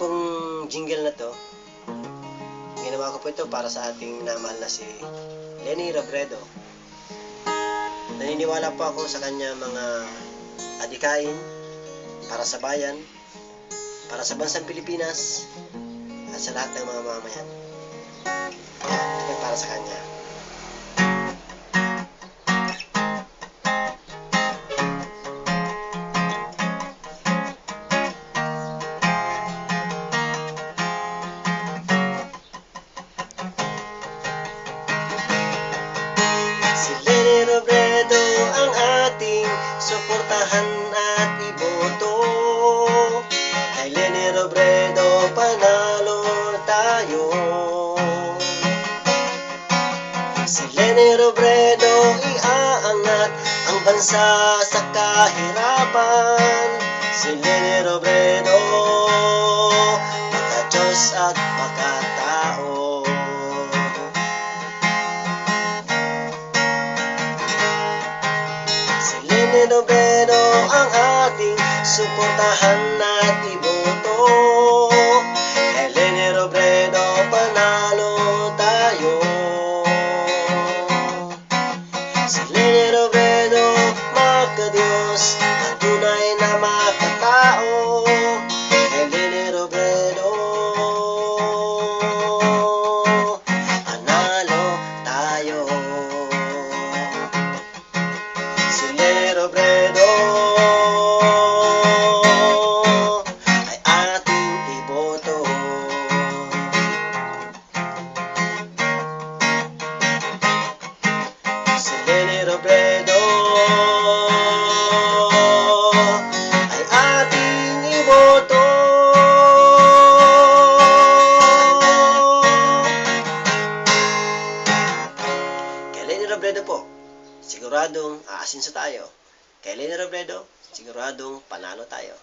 pong jingle na to, ginawa ko po ito para sa ating namahal na si Leni Robredo. Naniniwala po ako sa kanya mga adikain para sa bayan, para sa bansang Pilipinas, at sa lahat ng mga mamayan. Ito para sa kanya. Si Leni Robredo ang ating suportahan at iboto. Kay Leni Robredo panalo tayo. Si Leni Robredo iaangat ang bansa sa kahirapan. Si Leni Robredo maka-Diyos at maka-tao. Si Leni Robredo ang ating suportahan at iboto. Kay Leni Robredo panalo tayo. Si Leni Robredo maka-Diyos at tunay na maka-tao. Kay Leni Robredo panalo tayo. Si Leni Robredo ay ating iboto. Si Leni Robredo ay ating iboto. Kay Leni Robredo po, siguradong aasinso tayo. Kay Leni Robredo, siguradong panalo tayo.